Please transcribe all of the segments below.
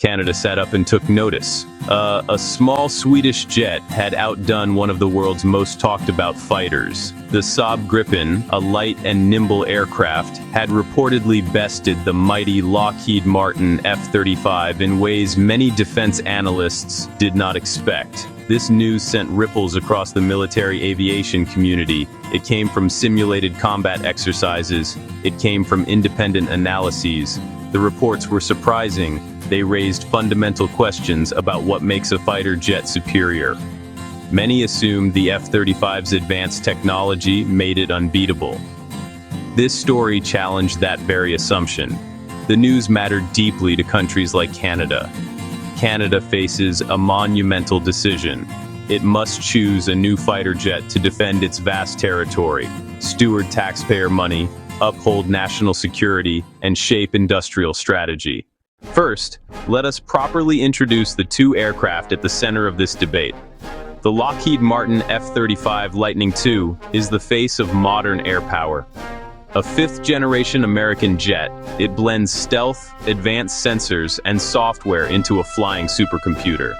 Canada sat up and took notice. A small Swedish jet had outdone one of the world's most talked about fighters. The Saab Gripen, a light and nimble aircraft, had reportedly bested the mighty Lockheed Martin F-35 in ways many defense analysts did not expect. This news sent ripples across the military aviation community. It came from simulated combat exercises. It came from independent analyses. The reports were surprising. They raised fundamental questions about what makes a fighter jet superior. Many assumed the F-35's advanced technology made it unbeatable. This story challenged that very assumption. The news mattered deeply to countries like Canada. Canada faces a monumental decision. It must choose a new fighter jet to defend its vast territory, steward taxpayer money, uphold national security, and shape industrial strategy. First, let us properly introduce the two aircraft at the center of this debate. The Lockheed Martin F-35 Lightning II is the face of modern air power. A fifth-generation American jet, it blends stealth, advanced sensors, and software into a flying supercomputer.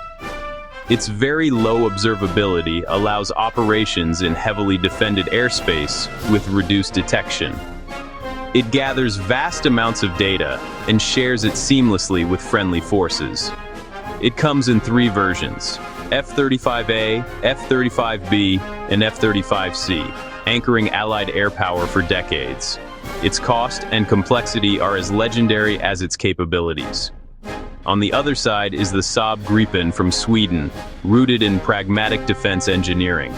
Its very low observability allows operations in heavily defended airspace with reduced detection. It gathers vast amounts of data and shares it seamlessly with friendly forces. It comes in three versions: F-35A, F-35B, and F-35C, anchoring Allied air power for decades. Its cost and complexity are as legendary as its capabilities. On the other side is the Saab Gripen from Sweden, rooted in pragmatic defense engineering.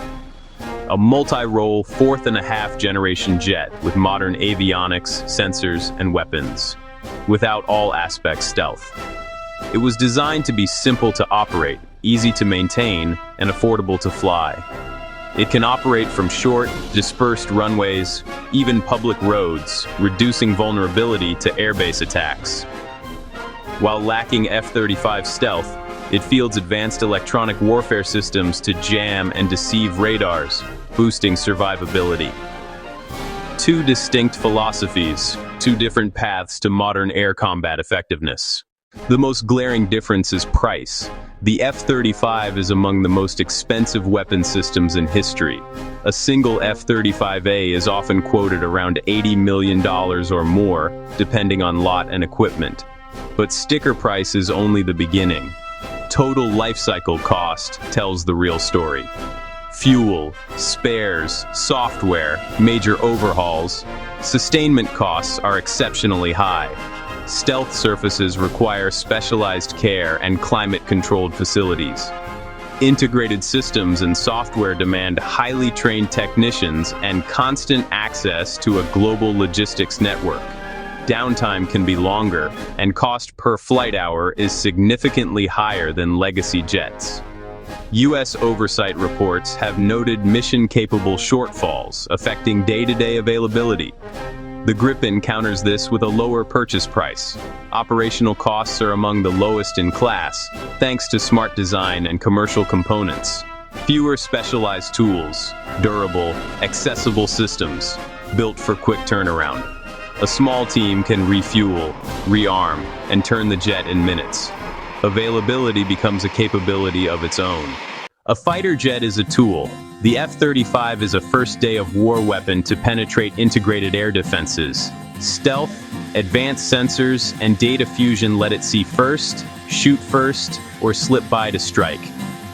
A multi-role fourth-and-a-half-generation jet with modern avionics, sensors, and weapons, without all aspects stealth. It was designed to be simple to operate, easy to maintain, and affordable to fly. It can operate from short, dispersed runways, even public roads, reducing vulnerability to airbase attacks. While lacking F-35 stealth, it fields advanced electronic warfare systems to jam and deceive radars, boosting survivability. Two distinct philosophies, two different paths to modern air combat effectiveness. The most glaring difference is price. The F-35 is among the most expensive weapon systems in history. A single F-35A is often quoted around $80 million or more, depending on lot and equipment. But sticker price is only the beginning. Total lifecycle cost tells the real story. Fuel, spares, software, major overhauls. Sustainment costs are exceptionally high. Stealth surfaces require specialized care and climate-controlled facilities. Integrated systems and software demand highly trained technicians and constant access to a global logistics network. Downtime can be longer, and cost per flight hour is significantly higher than legacy jets. U.S. oversight reports have noted mission-capable shortfalls affecting day-to-day availability. The Gripen counters this with a lower purchase price. Operational costs are among the lowest in class, thanks to smart design and commercial components. Fewer specialized tools, durable, accessible systems, built for quick turnaround. A small team can refuel, rearm, and turn the jet in minutes. Availability becomes a capability of its own. A fighter jet is a tool. The F-35 is a first-day-of-war weapon to penetrate integrated air defenses. Stealth, advanced sensors, and data fusion let it see first, shoot first, or slip by to strike.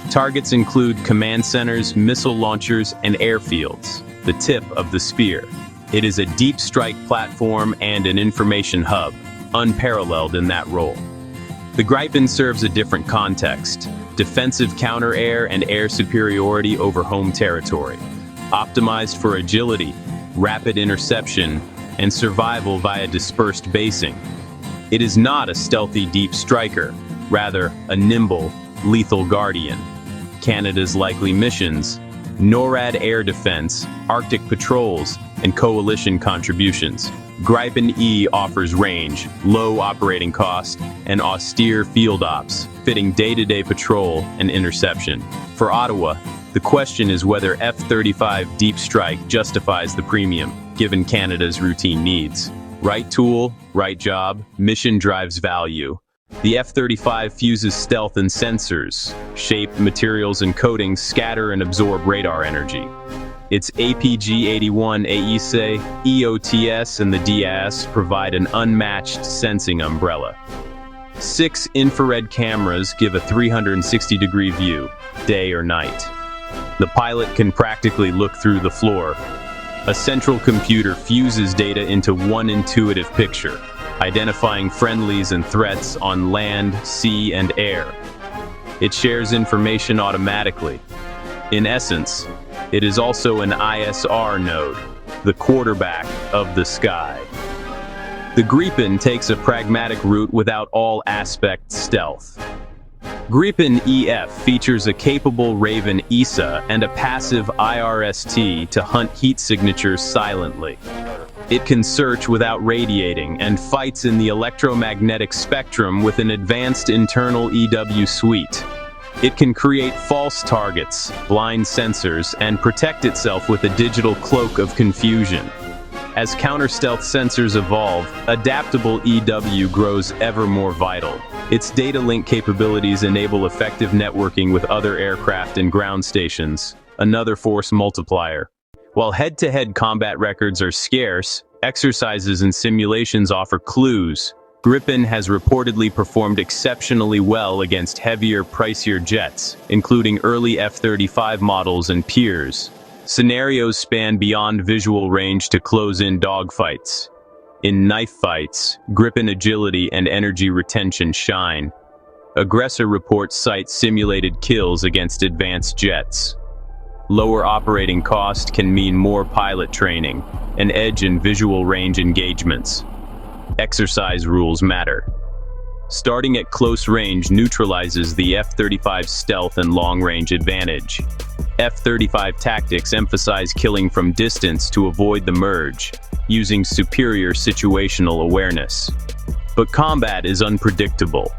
Targets include command centers, missile launchers, and airfields, the tip of the spear. It is a deep strike platform and an information hub, unparalleled in that role. The Gripen serves a different context: defensive counter-air and air superiority over home territory, optimized for agility, rapid interception, and survival via dispersed basing. It is not a stealthy deep striker, rather a nimble, lethal guardian. Canada's likely missions: NORAD air defense, Arctic patrols, and coalition contributions. Gripen E offers range, low operating cost, and austere field ops, fitting day-to-day patrol and interception. For Ottawa, the question is whether F-35 Deep Strike justifies the premium, given Canada's routine needs. Right tool, right job, mission drives value. The F-35 fuses stealth and sensors. Shape, materials, and coatings scatter and absorb radar energy. Its APG-81 AESA, EOTS, and the DAS provide an unmatched sensing umbrella. 6 infrared cameras give a 360-degree view, day or night. The pilot can practically look through the floor. A central computer fuses data into one intuitive picture, identifying friendlies and threats on land, sea, and air. It shares information automatically. In essence, it is also an ISR node, the quarterback of the sky. The Gripen takes a pragmatic route without all aspect stealth. Gripen EF features a capable Raven ESA and a passive IRST to hunt heat signatures silently. It can search without radiating and fights in the electromagnetic spectrum with an advanced internal EW suite. It can create false targets, blind sensors, and protect itself with a digital cloak of confusion. As counter-stealth sensors evolve, adaptable EW grows ever more vital. Its data link capabilities enable effective networking with other aircraft and ground stations, another force multiplier. While head-to-head combat records are scarce, exercises and simulations offer clues. Gripen has reportedly performed exceptionally well against heavier, pricier jets, including early F-35 models and peers. Scenarios span beyond visual range to close-in dogfights. In knife fights, Gripen agility and energy retention shine. Aggressor reports cite simulated kills against advanced jets. Lower operating cost can mean more pilot training, an edge in visual range engagements. Exercise rules matter. Starting at close range neutralizes the F-35's stealth and long-range advantage. F-35 tactics emphasize killing from distance to avoid the merge, using superior situational awareness. But combat is unpredictable.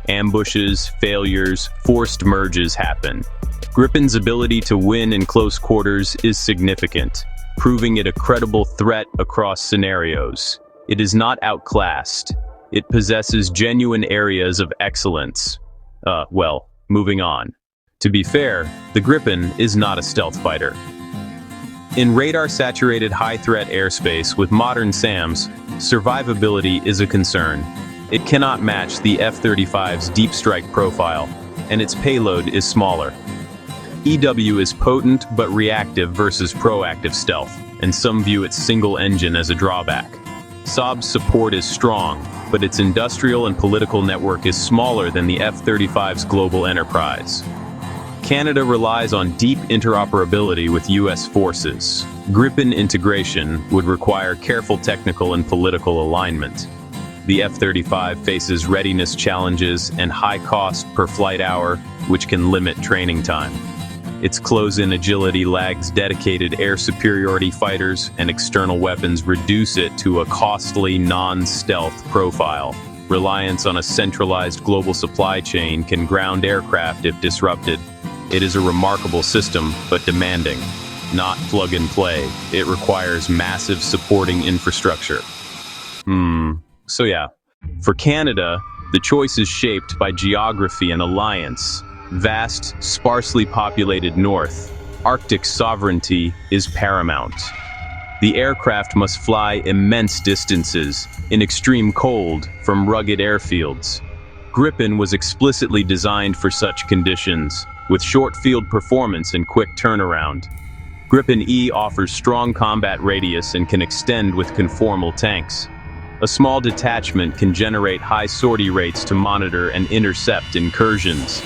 Ambushes, failures, forced merges happen. Gripen's ability to win in close quarters is significant, proving it a credible threat across scenarios. It is not outclassed. It possesses genuine areas of excellence. Moving on. To be fair, the Gripen is not a stealth fighter. In radar-saturated high-threat airspace with modern SAMs, survivability is a concern. It cannot match the F-35's deep strike profile, and its payload is smaller. EW is potent but reactive versus proactive stealth, and some view its single engine as a drawback. Saab's support is strong, but its industrial and political network is smaller than the F-35's global enterprise. Canada relies on deep interoperability with U.S. forces. Gripen integration would require careful technical and political alignment. The F-35 faces readiness challenges and high cost per flight hour, which can limit training time. Its close-in agility lags dedicated air superiority fighters, and external weapons reduce it to a costly non-stealth profile. Reliance on a centralized global supply chain can ground aircraft if disrupted. It is a remarkable system, but demanding. Not plug-and-play. It requires massive supporting infrastructure. For Canada, the choice is shaped by geography and alliance. Vast, sparsely populated north, Arctic sovereignty is paramount. The aircraft must fly immense distances, in extreme cold, from rugged airfields. Gripen was explicitly designed for such conditions, with short field performance and quick turnaround. Gripen E offers strong combat radius and can extend with conformal tanks. A small detachment can generate high sortie rates to monitor and intercept incursions.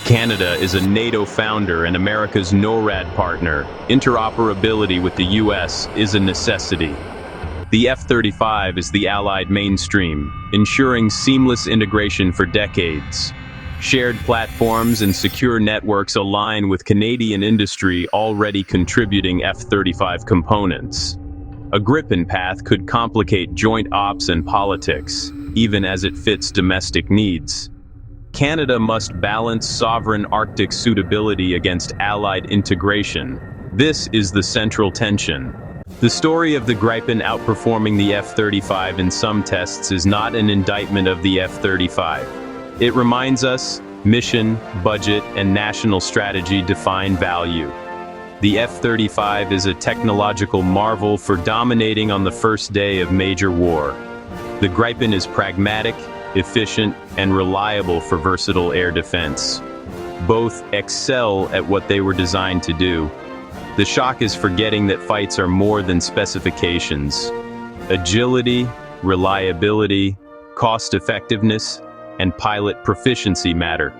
Canada is a NATO founder and America's NORAD partner. Interoperability with the US is a necessity. The F-35 is the Allied mainstream, ensuring seamless integration for decades. Shared platforms and secure networks align with Canadian industry already contributing F-35 components. A Gripen path could complicate joint ops and politics, even as it fits domestic needs. Canada must balance sovereign Arctic suitability against Allied integration. This is the central tension. The story of the Gripen outperforming the F-35 in some tests is not an indictment of the F-35. It reminds us, mission, budget, and national strategy define value. The F-35 is a technological marvel for dominating on the first day of major war. The Gripen is pragmatic, efficient, and reliable for versatile air defense. Both excel at what they were designed to do. The shock is forgetting that fights are more than specifications. Agility, reliability, cost-effectiveness, and pilot proficiency matter.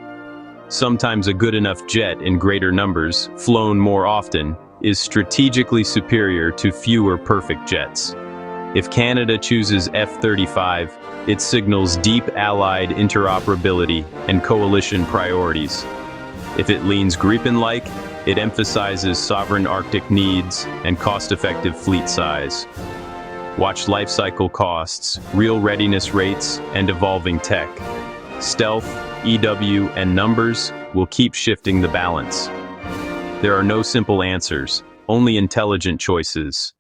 Sometimes a good enough jet in greater numbers, flown more often, is strategically superior to fewer perfect jets. If Canada chooses F-35, it signals deep allied interoperability and coalition priorities. If it leans Gripen-like, it emphasizes sovereign Arctic needs and cost-effective fleet size. Watch life cycle costs, real readiness rates, and evolving tech. Stealth, EW, and numbers will keep shifting the balance. There are no simple answers, only intelligent choices.